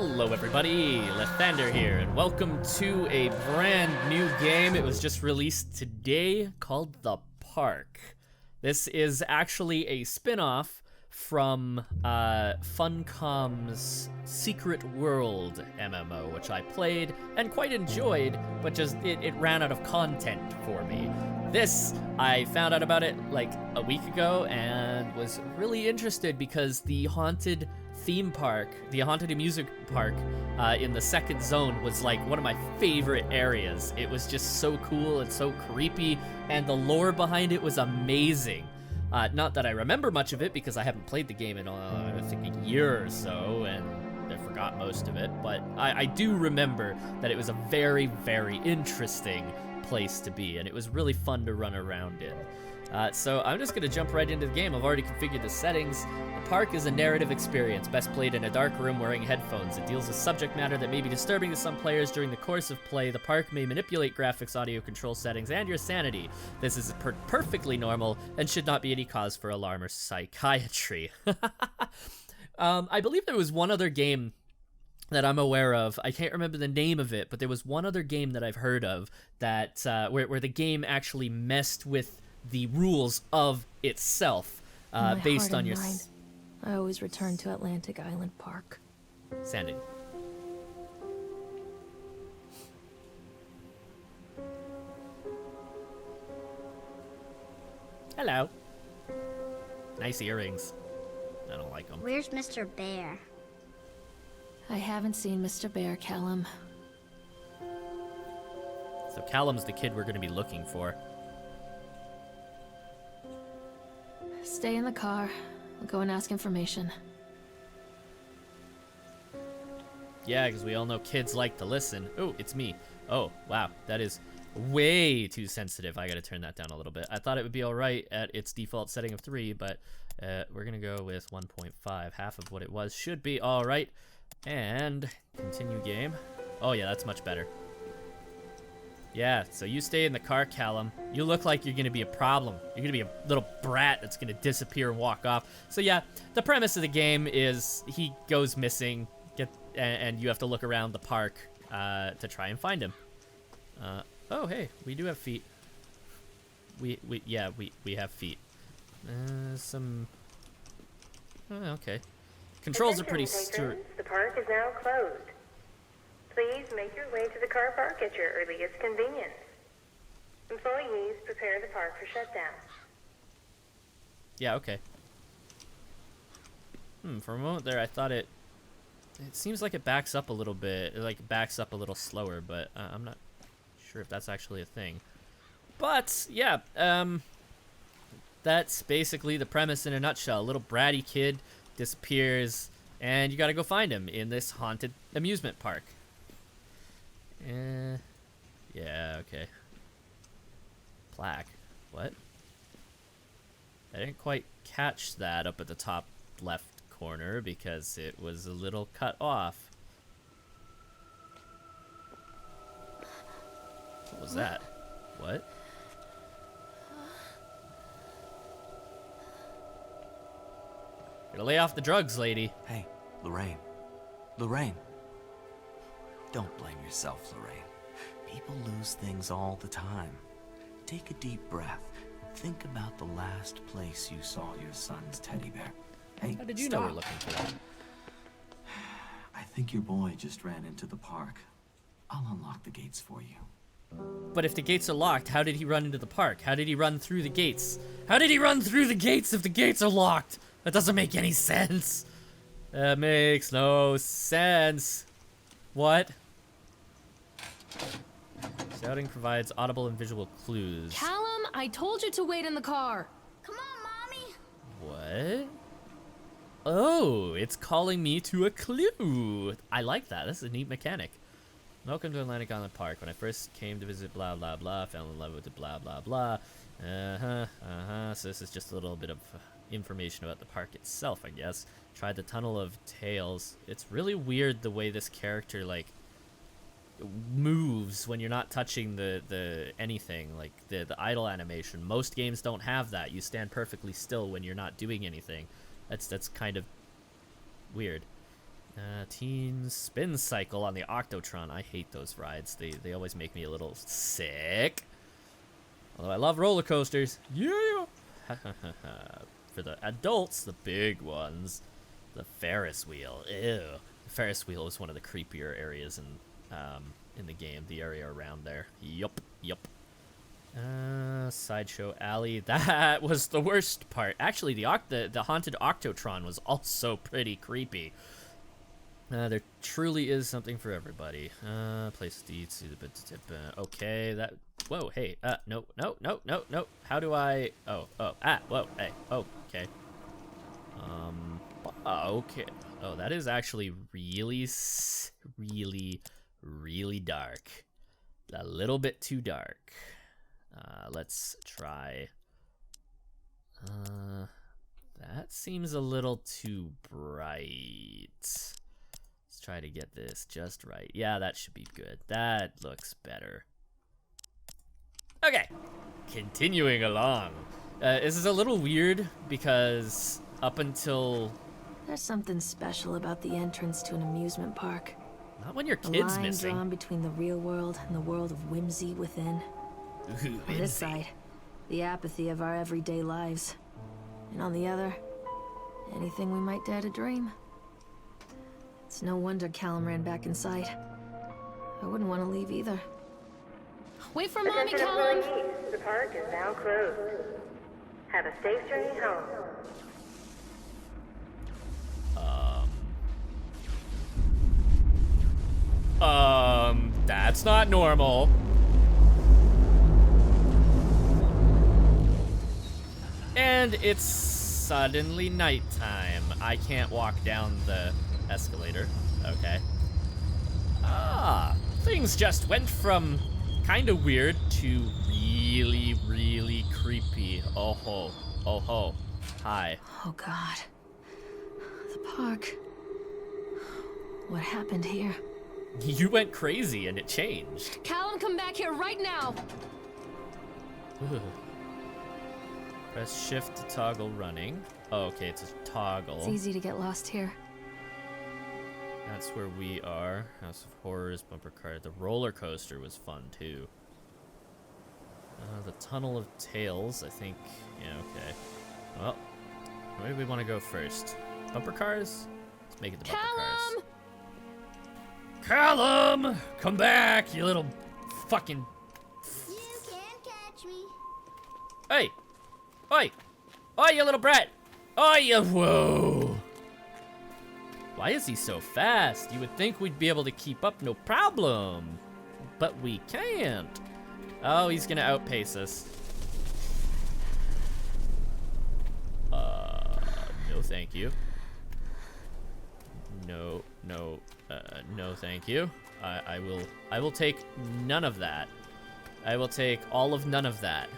Hello everybody, Lathander here, and welcome to a brand new game. It was just released today called The Park. This is actually a spin-off from Funcom's Secret World MMO, which I played and quite enjoyed, but just it ran out of content for me. This, I found out about it like a week ago and was really interested because the haunted theme park, the haunted amusement park in the second zone was like one of my favorite areas. It was just so cool and so creepy, and the lore behind it was amazing. Not that I remember much of it because I haven't played the game in, I think, a year or so, and I forgot most of it, but I do remember that it was a very, very interesting place to be, and it was really fun to run around in. So I'm just gonna jump right into the game. I've already configured the settings. The park is a narrative experience, best played in a dark room wearing headphones. It deals with subject matter that may be disturbing to some players during the course of play. The park may manipulate graphics, audio control settings, and your sanity. This is perfectly normal and should not be any cause for alarm or psychiatry. I believe there was one other game that I'm aware of. I can't remember the name of it, but there was one other game that I've heard of that where the game actually messed with the rules of itself based on your mind. I always return to Atlantic Island Park. sanity. Hello. Nice earrings. I don't like them. Where's Mr. Bear? I haven't seen Mr. Bear, Callum. So Callum's the kid we're going to be looking for. Stay in the car. I'll go and ask information. Yeah, because we all know kids like to listen. Oh, it's me. Oh, wow. That is way too sensitive. I got to turn that down a little bit. I thought it would be all right at its default setting of 3, but we're going to go with 1.5. Half of what it was should be all right. And continue game. Oh, yeah, that's much better. Yeah, so you stay in the car, Callum. You look like you're gonna be a problem. You're gonna be a little brat that's gonna disappear and walk off. So yeah, the premise of the game is he goes missing, and you have to look around the park to try and find him. Oh, hey, we do have feet. We have feet. Okay. Controls are pretty The park is now closed. Please make your way to the car park at your earliest convenience. Employees, prepare the park for shutdown. Yeah, okay. For a moment there, I thought it seems like it backs up a little bit. It like backs up a little slower, but I'm not sure if that's actually a thing. But yeah, that's basically the premise in a nutshell. A little bratty kid disappears, and you got to go find him in this haunted amusement park. Yeah, okay. Plaque. What? I didn't quite catch that up at the top left corner because it was a little cut off. What was that? What? Gotta lay off the drugs, lady. Hey, Lorraine. Lorraine. Don't blame yourself, Lorraine. People lose things all the time. Take a deep breath and think about the last place you saw your son's teddy bear. Hey, How did you stop. know we're looking for that? I think your boy just ran into the park. I'll unlock the gates for you. But if the gates are locked, how did he run into the park? How did he run through the gates? How did he run through the gates if the gates are locked? That doesn't make any sense. That makes no sense. What? Shouting provides audible and visual clues. Callum, I told you to wait in the car. Come on, Mommy! What? Oh, it's calling me to a clue. I like that. That's a neat mechanic. Welcome to Atlantic Island Park. When I first came to visit blah blah blah, fell in love with the blah blah blah. So this is just a little bit of information about the park itself, I guess. Tried the Tunnel of Tales. It's really weird the way this character like moves when you're not touching the anything, like the idle animation. Most games don't have that. You stand perfectly still when you're not doing anything. That's kind of weird. Teen spin cycle on the Octotron. I hate those rides. They always make me a little sick. Although I love roller coasters. Yeah. For the adults, the big ones, the Ferris wheel. Ew. The Ferris wheel is one of the creepier areas in the game. The area around there. Yup. Sideshow alley. That was the worst part. Actually, the haunted Octotron was also pretty creepy. There truly is something for everybody. Place to eat. Okay, that. Whoa, hey. No. How do I? Oh. Whoa, hey. Okay. Okay. Oh, that is actually really dark. A little bit too dark. Let's try. That seems a little too bright. Let's try to get this just right. Yeah, that should be good. That looks better. Okay, continuing along. This is a little weird because up until... There's something special about the entrance to an amusement park. Not when your The kid's line missing. drawn between the real world and the world of whimsy within. Ooh, On this whimsy. side, the apathy of our everyday lives. And on the other, anything we might dare to dream. It's no wonder Callum ran back inside. I wouldn't want to leave either. Wait for Mommy, Attention Callum! employees, the park is now closed. Have a safe journey home. That's not normal. And it's suddenly nighttime. I can't walk down the escalator. Okay. Things just went from kind of weird to really creepy. Oh ho. Hi. Oh God. The park. What happened here? You went crazy and it changed. Callum, come back here right now! Ugh. Press shift to toggle running. Oh, okay, it's a toggle. It's easy to get lost here. That's where we are. House of Horrors, bumper car. The roller coaster was fun too. The Tunnel of Tales, I think. Yeah, okay. Well, where do we want to go first? Bumper cars? Let's make it the bumper cars. Callum! Come back, you little fucking... You can't catch me. Hey! Oi! Oi, you little brat! Oi, you... Whoa! Why is he so fast? You would think we'd be able to keep up, no problem. But we can't. Oh, he's gonna outpace us. No thank you. No, thank you. I will take none of that. I will take all of none of that.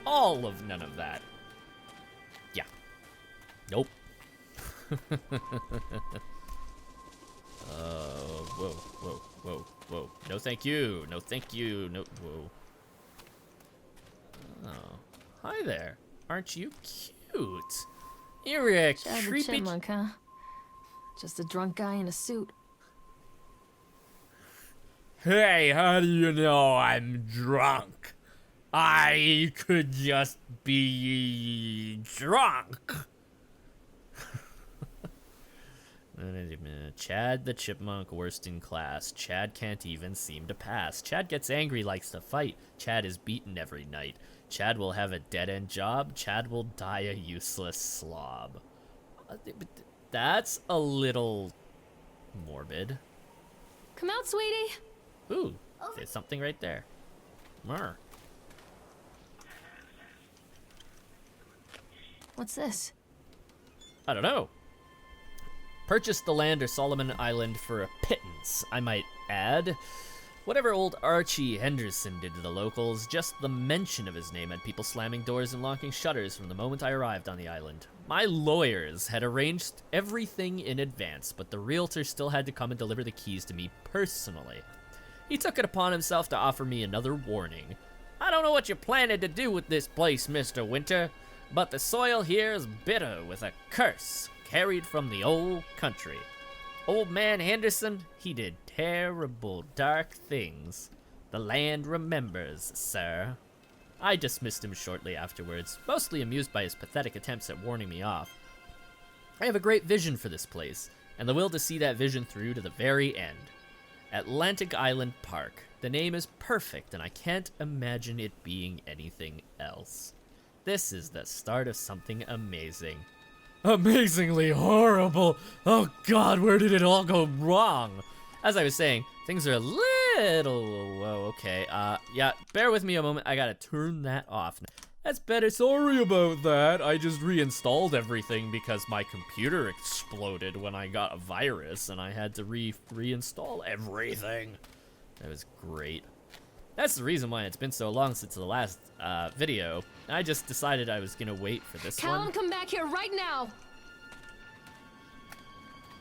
All of none of that. Yeah. Nope. Whoa. No thank you. No thank you. No, whoa. Oh. Hi there. Aren't you cute? You're a Chad the creepy... Chipmunk, huh? Just a drunk guy in a suit. Hey, how do you know I'm drunk? I could just be drunk. Chad the Chipmunk, worst in class. Chad can't even seem to pass. Chad gets angry, likes to fight. Chad is beaten every night. Chad will have a dead-end job. Chad will die a useless slob. That's a little morbid. Come out, sweetie! Ooh, there's something right there. Mer. What's this? I don't know. Purchased the land or Solomon Island for a pittance, I might add. Whatever old Archie Henderson did to the locals, just the mention of his name had people slamming doors and locking shutters from the moment I arrived on the island. My lawyers had arranged everything in advance, but the realtor still had to come and deliver the keys to me personally. He took it upon himself to offer me another warning. I don't know what you're planning to do with this place, Mr. Winter, but the soil here is bitter with a curse carried from the old country. Old man Henderson, he did terrible, dark things. The land remembers, sir. I dismissed him shortly afterwards, mostly amused by his pathetic attempts at warning me off. I have a great vision for this place, and the will to see that vision through to the very end. Atlantic Island Park. The name is perfect, and I can't imagine it being anything else. This is the start of something amazing. Amazingly horrible! Oh god, where did it all go wrong? As I was saying, things are a little... Whoa, okay, yeah, bear with me a moment, I gotta turn that off. That's better, sorry about that. I just reinstalled everything because my computer exploded when I got a virus and I had to reinstall everything. That was great. That's the reason why it's been so long since the last video. I just decided I was gonna wait for this one. Callum, come back here right now!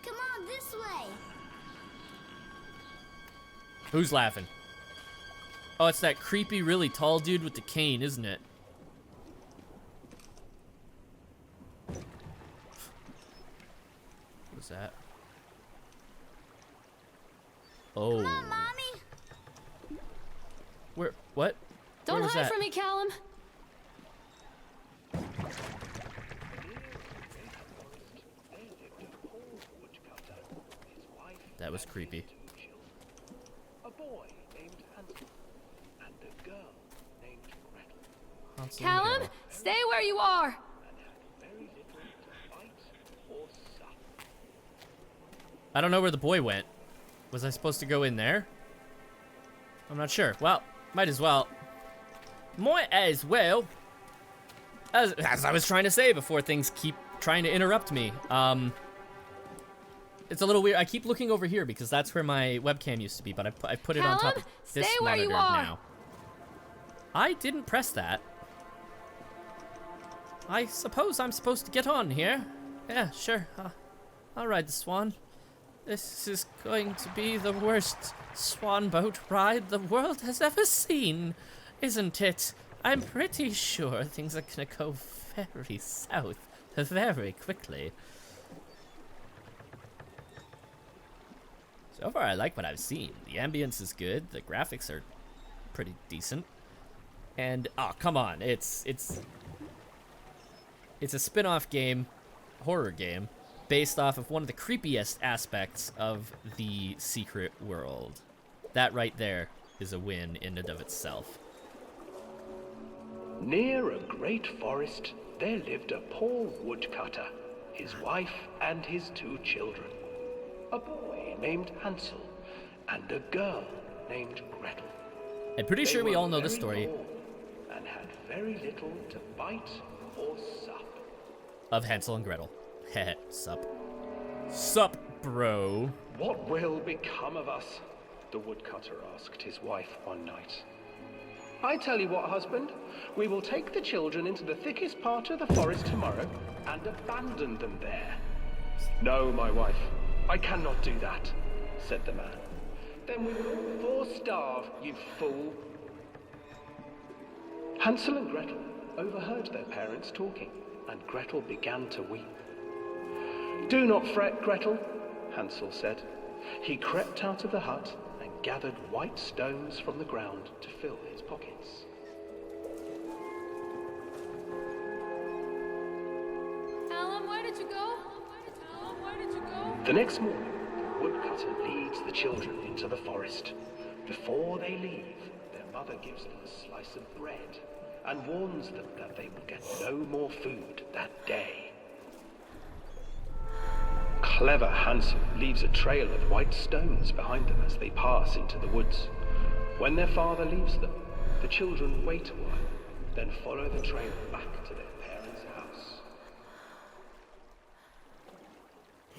Come on, this way. Who's laughing? Oh, it's that creepy, really tall dude with the cane, isn't it? What was that? Oh. Come on, Mommy. Where? What? Don't Where was hide that? from me, Callum! That was creepy. A boy named Hansel and a girl named Gretel. Hansel and Callum, Gretel. stay where you are! And had very little to bite or suck. I don't know where the boy went. Was I supposed to go in there? I'm not sure. Well, might as well. Might as well. As I was trying to say before things keep trying to interrupt me. It's a little weird. I keep looking over here because that's where my webcam used to be, but I put it on top of Callum, this stay where monitor you are. now. I didn't press that. I suppose I'm supposed to get on here. Yeah, sure. I'll ride the swan. This is going to be the worst swan boat ride the world has ever seen, isn't it? I'm pretty sure things are gonna go very south very quickly. So far, I like what I've seen. The ambience is good. The graphics are pretty decent. And oh, come on, it's a spin-off game, horror game, based off of one of the creepiest aspects of the secret world. That right there is a win in and of itself. Near a great forest, there lived a poor woodcutter, his wife and his 2 children. A boy named Hansel and a girl named Gretel. I'm pretty They sure we were all know the very story poor and had very little to bite or sup. of Hansel and Gretel. Heh, sup. Sup, bro. What will become of us? The woodcutter asked his wife one night. I tell you what, husband, we will take the children into the thickest part of the forest tomorrow and abandon them there. No, my wife, I cannot do that, said the man. Then we will all starve, you fool. Hansel and Gretel overheard their parents talking, and Gretel began to weep. Do not fret, Gretel, Hansel said. He crept out of the hut and gathered white stones from the ground to fill his pockets. Callum, where did you go? Callum, where did you go? The next morning, the woodcutter leads the children into the forest. Before they leave, their mother gives them a slice of bread and warns them that they will get no more food that day. Clever Hansel leaves a trail of white stones behind them as they pass into the woods. When their father leaves them, the children wait a while, then follow the trail back to their parents' house.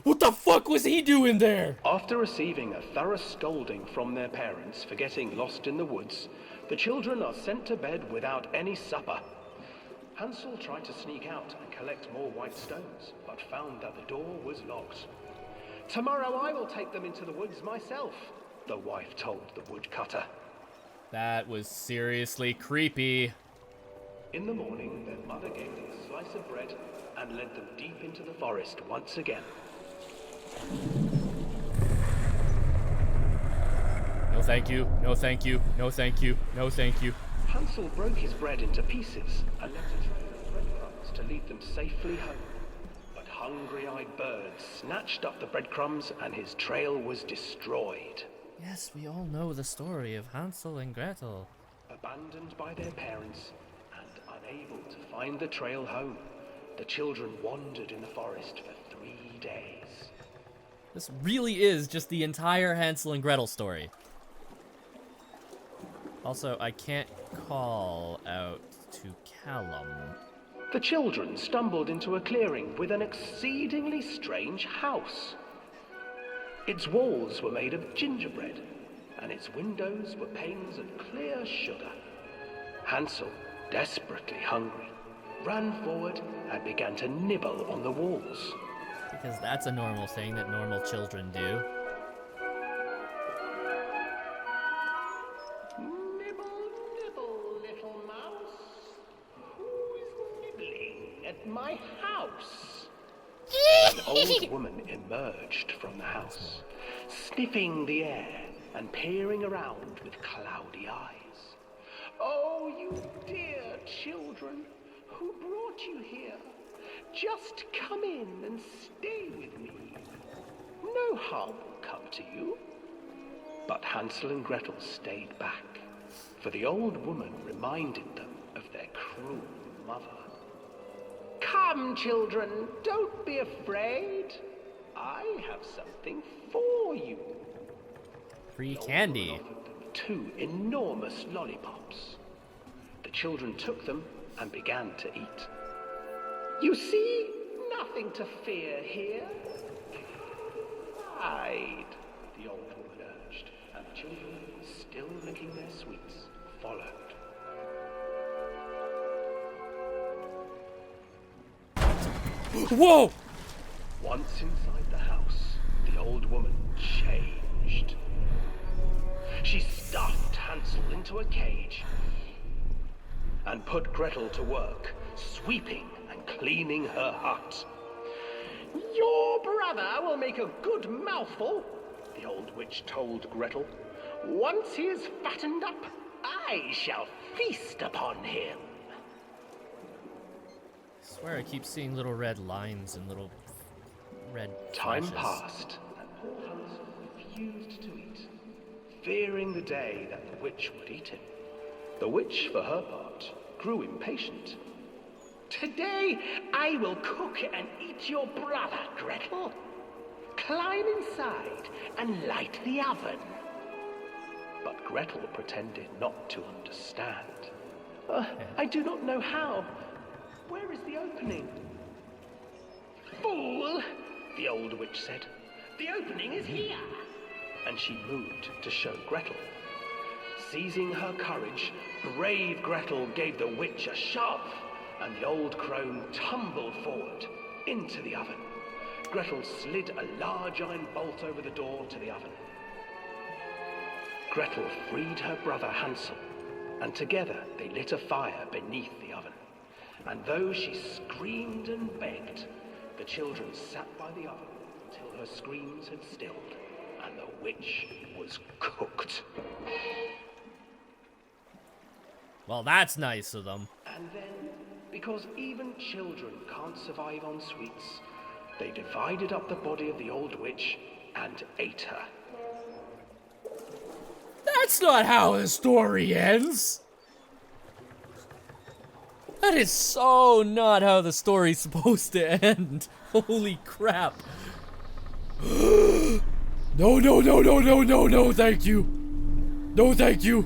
What the fuck was he doing there? After receiving a thorough scolding from their parents for getting lost in the woods, the children are sent to bed without any supper. Hansel tried to sneak out and collect more white stones, but found that the door was locked. Tomorrow I will take them into the woods myself, the wife told the woodcutter. That was seriously creepy. In the morning, their mother gave them a slice of bread and led them deep into the forest once again. No thank you, no thank you, no thank you, no thank you. Hansel broke his bread into pieces and left a trail of breadcrumbs to lead them safely home. But hungry-eyed birds snatched up the breadcrumbs and his trail was destroyed. Yes, we all know the story of Hansel and Gretel. Abandoned by their parents and unable to find the trail home, the children wandered in the forest for 3 days. This really is just the entire Hansel and Gretel story. Also, I can't call out to Callum. The children stumbled into a clearing with an exceedingly strange house. Its walls were made of gingerbread, and its windows were panes of clear sugar. Hansel, desperately hungry, ran forward and began to nibble on the walls. Because that's a normal thing that normal children do. Nibble, nibble, little mouse. Who is nibbling at my house? An old woman emerged from the house, sniffing the air and peering around with cloudy eyes. Oh, you dear children, who brought you here? Just come in and stay with me. No harm will come to you. But Hansel and Gretel stayed back, for the old woman reminded them of their cruel mother. Come, children, don't be afraid. I have something for you. Free candy. Offered them 2 enormous lollipops. The children took them and began to eat. You see, nothing to fear here. Hide, the old woman urged, and the children, still licking their sweets, followed. Whoa! Once inside the house, the old woman changed. She stuffed Hansel into a cage and put Gretel to work, sweeping and cleaning her hut. Your brother will make a good mouthful, the old witch told Gretel. Once he is fattened up, I shall feast upon him. I swear I keep seeing little red lines and little red Time flashes. passed, and poor Hansel refused to eat, fearing the day that the witch would eat him. The witch, for her part, grew impatient. Today I will cook and eat your brother, Gretel. Climb inside and light the oven. But Gretel pretended not to understand. I do not know how. Where is the opening? Fool, the old witch said. The opening is here. And she moved to show Gretel. Seizing her courage, brave Gretel gave the witch a shove, and the old crone tumbled forward into the oven. Gretel slid a large iron bolt over the door to the oven. Gretel freed her brother Hansel, and together they lit a fire beneath the oven. And though she screamed and begged, the children sat by the oven until her screams had stilled and the witch was cooked. Well, that's nice of them. And then, because even children can't survive on sweets, they divided up the body of the old witch and ate her. That's not how the story ends. That is so not how the story's supposed to end. Holy crap. No, no, no, no, no, no, no, thank you. No, thank you.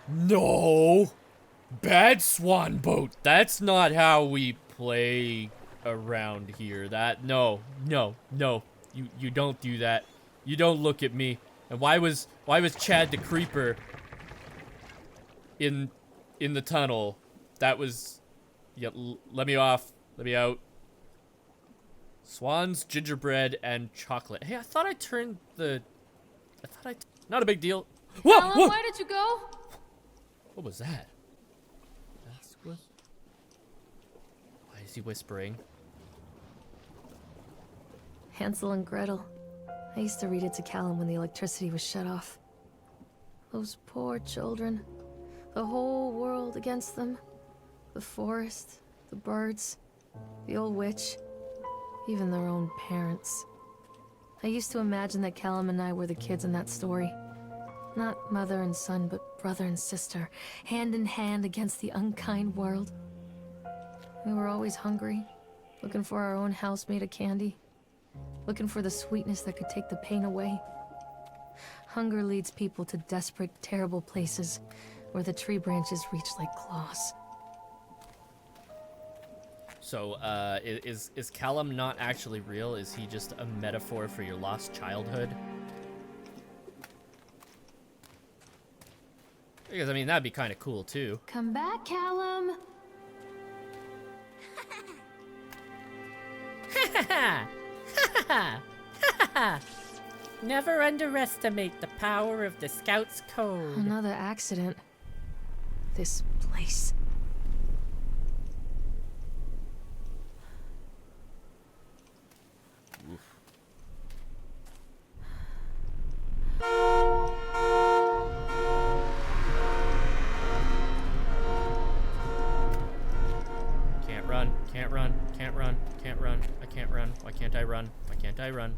No. Bad swan boat. That's not how we play around here. No. You don't do that. You don't look at me. And why was Chad the Creeper in the tunnel? That was, yeah, let me off. Let me out. Swans, gingerbread, and chocolate. Hey, I thought I turned the, not a big deal. Whoa, Alan, whoa! where did you go? What was that? Why is Is he whispering? Hansel and Gretel. I used to read it to Callum when the electricity was shut off. Those poor children. The whole world against them. The forest, the birds, the old witch, even their own parents. I used to imagine that Callum and I were the kids in that story. Not mother and son, but brother and sister, hand in hand against the unkind world. We were always hungry, looking for our own house made of candy, looking for the sweetness that could take the pain away. Hunger leads people to desperate, terrible places where the tree branches reach like claws. So, is Callum not actually real? Is he just a metaphor for your lost childhood? Because, I mean, that'd be kind of cool, too. Come back, Callum! Never underestimate the power of the Scouts Code. Another accident. This place. Can't run, can't run, can't run, can't run. I can't run. Why can't I run? Why can't I run?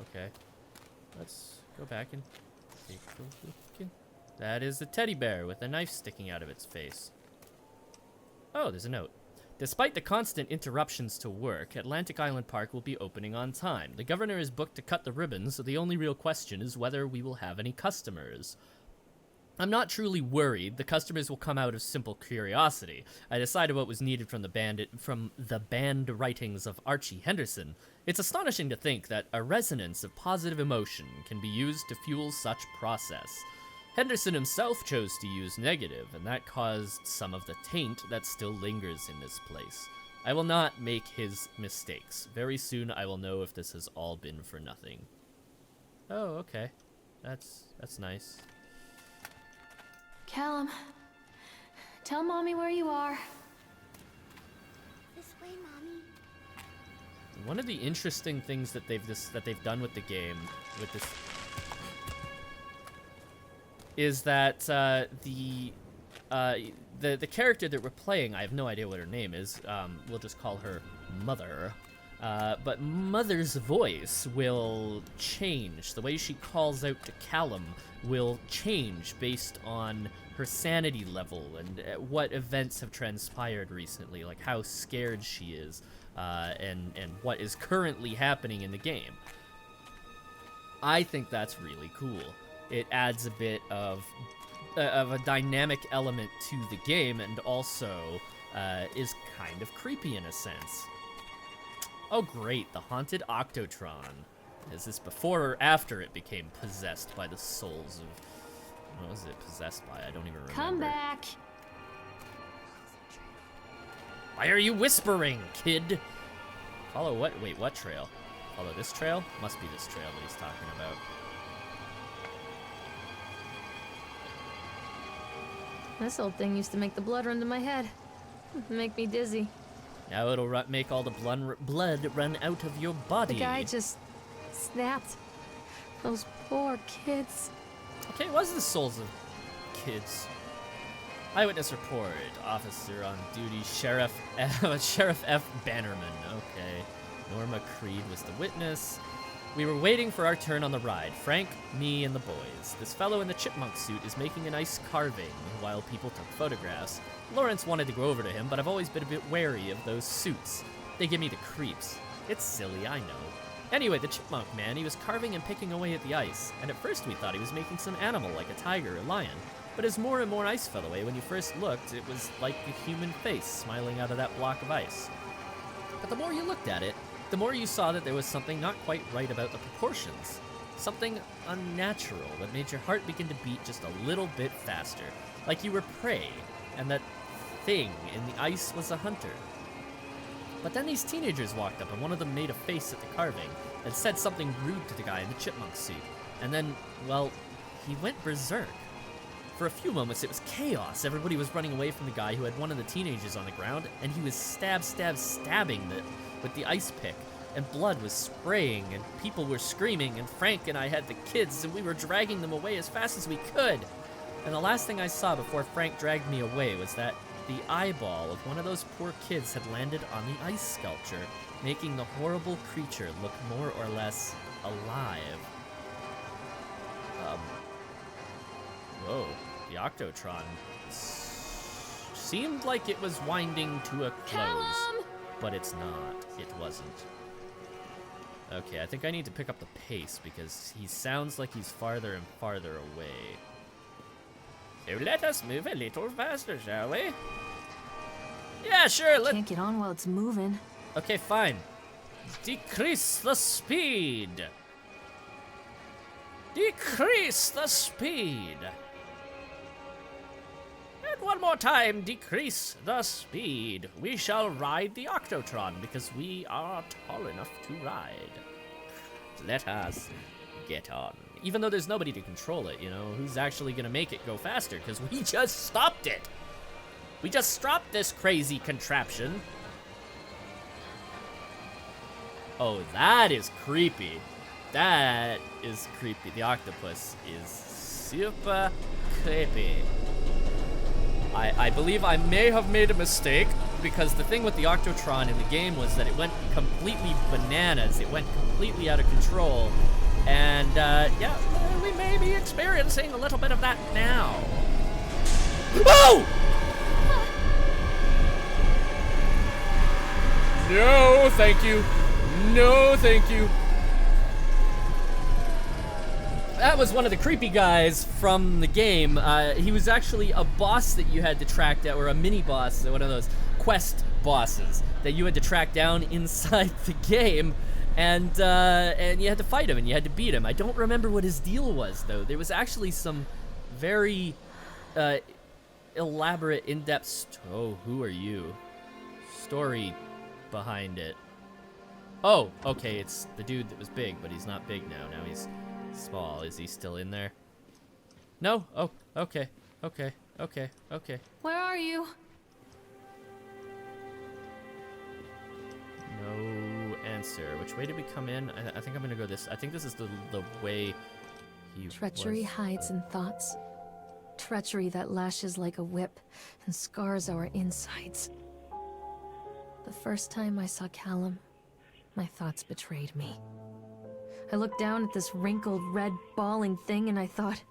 Okay. Let's go back and take a look. That is a teddy bear with a knife sticking out of its face. Oh, there's a note. Despite the constant interruptions to work, Atlantic Island Park will be opening on time. The governor is booked to cut the ribbons, so the only real question is whether we will have any customers. I'm not truly worried. The customers will come out of simple curiosity. I decided what was needed from the band writings of Archie Henderson. It's astonishing to think that a resonance of positive emotion can be used to fuel such process. Henderson himself chose to use negative, and that caused some of the taint that still lingers in this place. I will not make his mistakes. Very soon I will know if this has all been for nothing. Oh, okay. That's nice. Callum, tell Mommy where you are. This way, Mommy. One of the interesting things that they've done with the game, with this, is that the character that we're playing, I have no idea what her name is. We'll just call her Mother. But Mother's voice will change. The way she calls out to Callum will change based on her sanity level and what events have transpired recently, like how scared she is, and what is currently happening in the game. I think that's really cool. It adds a bit of a dynamic element to the game, and also is kind of creepy in a sense. Oh great, the haunted Octotron. Is this before or after it became possessed by the souls of... What was it possessed by? I don't even remember. Come back! Why are you whispering, kid? Follow what? Wait, what trail? Follow this trail? Must be this trail that he's talking about. This old thing used to make the blood run to my head. Make me dizzy. Now it'll make all the blood run out of your body. The guy just snapped. Those poor kids. Okay, it was the souls of kids. Eyewitness report. Officer on duty, Sheriff F. Bannerman. Okay. Norma Creed was the witness. We were waiting for our turn on the ride. Frank, me, and the boys. This fellow in the chipmunk suit is making a nice carving while people took photographs. Lawrence wanted to go over to him, but I've always been a bit wary of those suits. They give me the creeps. It's silly, I know. Anyway, the chipmunk man, he was carving and picking away at the ice, and at first we thought he was making some animal like a tiger or lion. But as more and more ice fell away, when you first looked, it was like a human face smiling out of that block of ice. But the more you looked at it, the more you saw that there was something not quite right about the proportions. Something unnatural that made your heart begin to beat just a little bit faster, like you were prey, and that thing in the ice was a hunter. But then these teenagers walked up, and one of them made a face at the carving and said something rude to the guy in the chipmunk suit. And then, well, he went berserk. For a few moments, it was chaos. Everybody was running away from the guy who had one of the teenagers on the ground, and he was stabbing with the ice pick, and blood was spraying, and people were screaming, and Frank and I had the kids, and we were dragging them away as fast as we could. And the last thing I saw before Frank dragged me away was that the eyeball of one of those poor kids had landed on the ice sculpture, making the horrible creature look more or less alive. Whoa, the Octotron seemed like it was winding to a close, but it's not. It wasn't. Okay, I think I need to pick up the pace because he sounds like he's farther and farther away. So let us move a little faster, shall we? Yeah, sure, Can't get on while it's moving. Okay, fine. Decrease the speed. Decrease the speed. And one more time, decrease the speed. We shall ride the Octotron because we are tall enough to ride. Let us get on. Even though there's nobody to control it, you know, who's actually gonna make it go faster? Because we just stopped it. We just stopped this crazy contraption. Oh, that is creepy. That is creepy. The octopus is super creepy. I believe I may have made a mistake because the thing with the Octotron in the game was that it went completely bananas. It went completely out of control. And, yeah, we may be experiencing a little bit of that now. Oh! No, thank you. No, thank you. That was one of the creepy guys from the game. He was actually a boss that you had to track down, or a mini boss, one of those quest bosses that you had to track down inside the game, and you had to fight him and you had to beat him. I don't remember what his deal was though. There was actually some very elaborate, in-depth. Oh, who are you? Story behind it. Oh, okay, it's the dude that was big, but he's not big now. Now he's small. Is he still in there? No? Oh, okay. Okay. Where are you? No answer. Which way did we come in? I think I'm gonna go this. I think this is the way he Treachery was. hides in thoughts. Treachery that lashes like a whip and scars our insides. The first time I saw Callum, my thoughts betrayed me. I looked down at this wrinkled, red, bawling thing and I thought,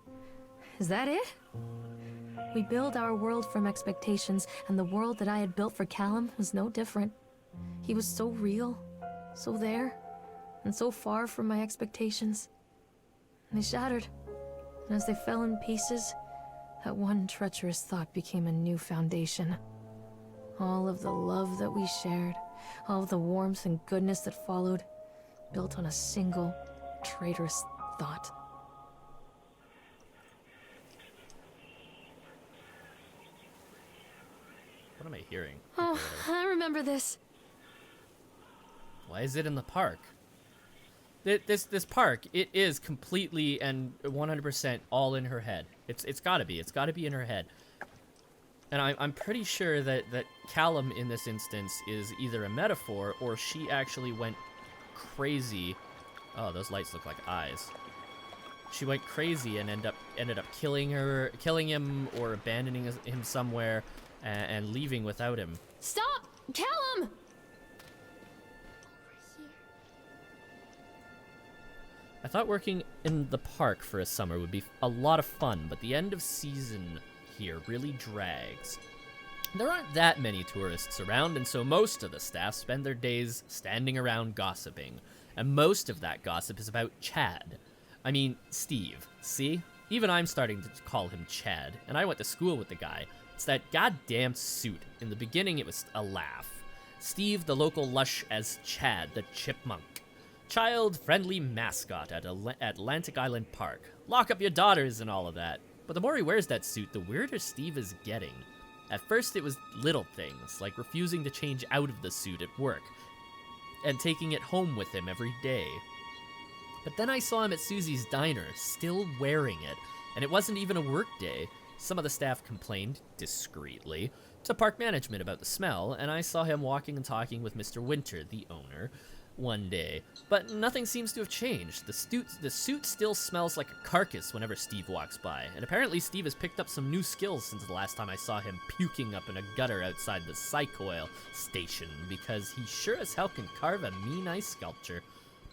is that it? We build our world from expectations, and the world that I had built for Callum was no different. He was so real, so there, and so far from my expectations. And they shattered, and as they fell in pieces, that one treacherous thought became a new foundation. All of the love that we shared, all of the warmth and goodness that followed, built on a single, traitorous thought. What am I hearing? Oh, I remember this. Why is it in the park? This park, it is completely and 100% all in her head. It's gotta be. It's gotta be in her head. And I'm pretty sure that Callum in this instance is either a metaphor or she actually went crazy. Oh, those lights look like eyes. She went crazy and ended up killing him or abandoning him somewhere and leaving without him. Stop! Callum! I thought working in the park for a summer would be a lot of fun, but the end of season here really drags. There aren't that many tourists around, and so most of the staff spend their days standing around gossiping. And most of that gossip is about Chad. I mean, Steve. See? Even I'm starting to call him Chad, and I went to school with the guy. It's that goddamn suit. In the beginning, it was a laugh. Steve, the local lush, as Chad, the chipmunk. Child-friendly mascot at Atlantic Island Park. Lock up your daughters and all of that. But the more he wears that suit, the weirder Steve is getting. At first, it was little things, like refusing to change out of the suit at work, and taking it home with him every day. But then I saw him at Susie's diner, still wearing it, and it wasn't even a work day. Some of the staff complained, discreetly, to park management about the smell, and I saw him walking and talking with Mr. Winter, the owner, one day. But nothing seems to have changed. The suit still smells like a carcass whenever Steve walks by, and apparently Steve has picked up some new skills since the last time I saw him puking up in a gutter outside the Psychoil station, because he sure as hell can carve a mean ice sculpture.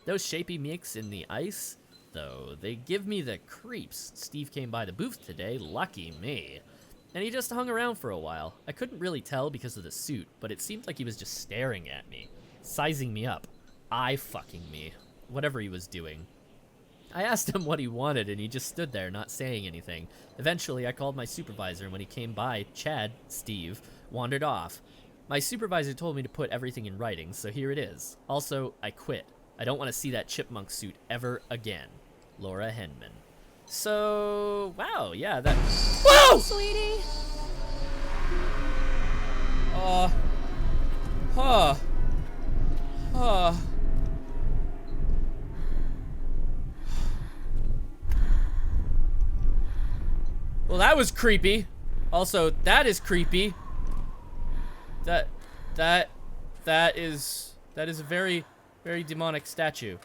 Those shapy mix in the ice, though, they give me the creeps. Steve came by the booth today, lucky me. And he just hung around for a while. I couldn't really tell because of the suit, but it seemed like he was just staring at me, sizing me up, eye-fucking me, whatever he was doing. I asked him what he wanted, and he just stood there, not saying anything. Eventually, I called my supervisor, and when he came by, Steve, wandered off. My supervisor told me to put everything in writing, so here it is. Also, I quit. I don't want to see that chipmunk suit ever again. Laura Henman. So, wow, yeah, that... Whoa! Sweetie! Well, that was creepy. Also, that is creepy. That is a very, very demonic statue.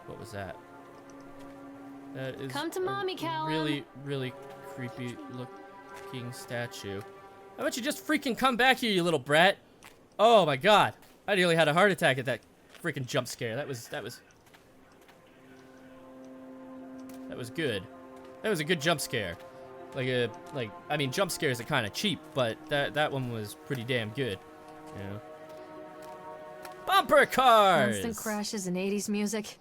What was that? That is Come to mommy, Callum. really, really creepy looking statue. How about you just freaking come back here, you little brat? Oh my god. I nearly had a heart attack at that freaking jump scare. That was good. That was a good jump scare. I mean, jump scares are kind of cheap, but that one was pretty damn good. You know. Bumper cars! Constant crashes and 80s music.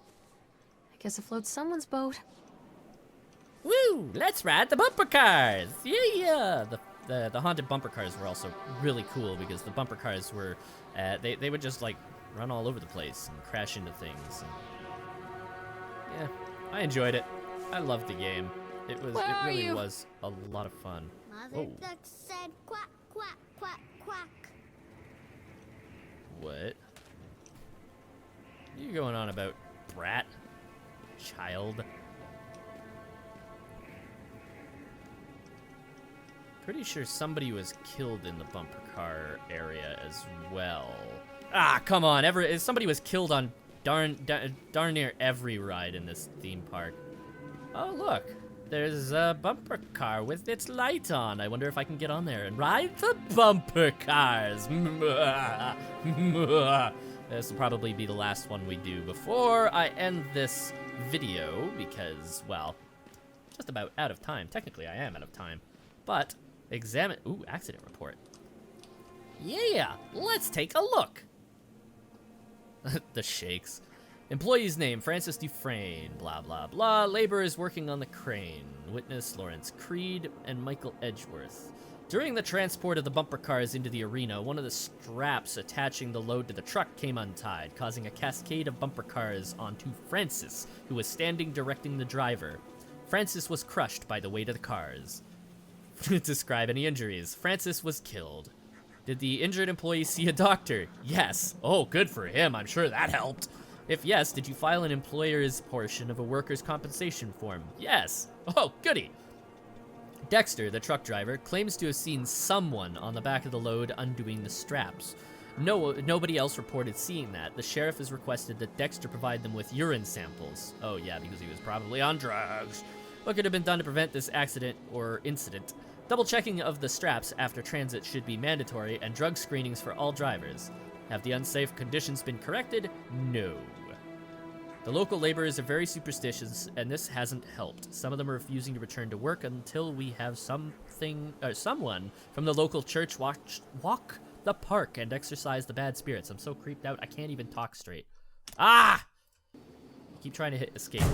I guess it floats someone's boat. Woo! Let's ride the bumper cars! Yeah! The haunted bumper cars were also really cool because the bumper cars were, they would just like run all over the place and crash into things. And, yeah, I enjoyed it. I loved the game. It really was a lot of fun. Mother duck said quack, quack, quack, quack. What? What are you going on about, brat? Child? Pretty sure somebody was killed in the bumper car area as well. Ah, come on! Somebody was killed on darn near every ride in this theme park. Oh look, there's a bumper car with its light on. I wonder if I can get on there and ride the bumper cars. This will probably be the last one we do before I end this video because, well, just about out of time. Technically, I am out of time, but. Ooh, accident report. Yeah, let's take a look. The shakes. Employee's name, Francis Dufresne, blah, blah, blah. Laborers working on the crane. Witness, Lawrence Creed and Michael Edgeworth. During the transport of the bumper cars into the arena, one of the straps attaching the load to the truck came untied, causing a cascade of bumper cars onto Francis, who was standing directing the driver. Francis was crushed by the weight of the cars. Describe any injuries. Francis was killed. Did the injured employee see a doctor? Yes. Oh, good for him. I'm sure that helped. If yes, did you file an employer's portion of a worker's compensation form? Yes. Oh, goody. Dexter, the truck driver, claims to have seen someone on the back of the load undoing the straps. Nobody else reported seeing that. The sheriff has requested that Dexter provide them with urine samples. Oh, yeah, because he was probably on drugs. What could have been done to prevent this accident or incident? Double checking of the straps after transit should be mandatory, and drug screenings for all drivers. Have the unsafe conditions been corrected? No. The local laborers are very superstitious, and this hasn't helped. Some of them are refusing to return to work until we have someone from the local church walk the park and exorcise the bad spirits. I'm so creeped out, I can't even talk straight. Ah! I keep trying to hit escape.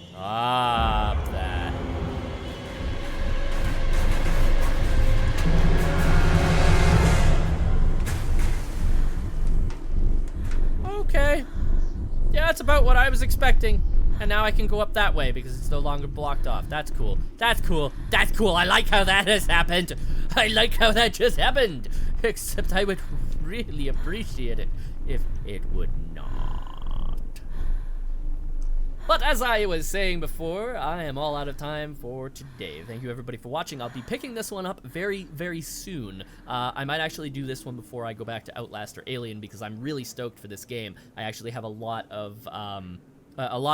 Stop that. Okay. Yeah, that's about what I was expecting. And now I can go up that way because it's no longer blocked off. That's cool. That's cool. That's cool. I like how that has happened. I like how that just happened. Except I would really appreciate it if it would not. But as I was saying before, I am all out of time for today. Thank you everybody for watching. I'll be picking this one up very, very soon. I might actually do this one before I go back to Outlast or Alien because I'm really stoked for this game. I actually have a lot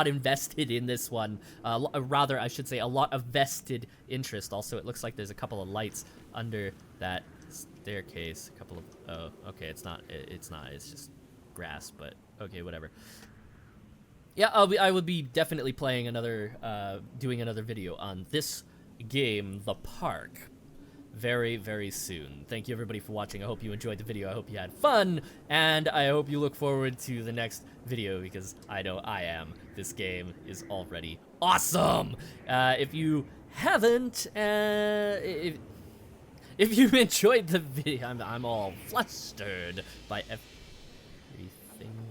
invested in this one. Rather, I should say a lot of vested interest. Also, it looks like there's a couple of lights under that staircase. A couple of, oh, okay, it's not, it's just grass, but okay, whatever. Yeah, I will be definitely playing another, doing another video on this game, The Park, very, very soon. Thank you everybody for watching. I hope you enjoyed the video. I hope you had fun, and I hope you look forward to the next video because I know I am. This game is already awesome. If you haven't, if you enjoyed the video, I'm all flustered by everything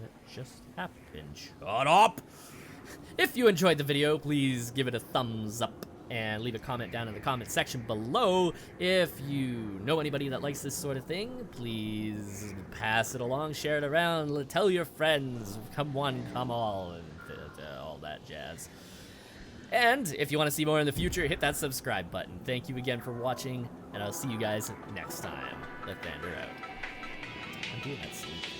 that just happened. Shut up! If you enjoyed the video, please give it a thumbs up and leave a comment down in the comment section below. If you know anybody that likes this sort of thing, please pass it along, share it around, tell your friends, come one, come all, and all that jazz. And if you want to see more in the future, hit that subscribe button. Thank you again for watching, and I'll see you guys next time. Lathander out. I'm doing that sleep again.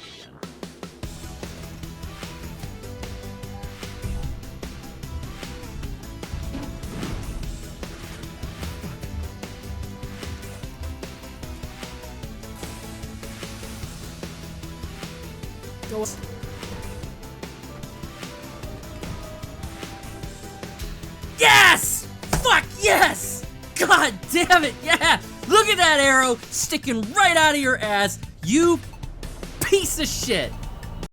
Yes! Fuck yes! God damn it, yeah! Look at that arrow sticking right out of your ass, you piece of shit!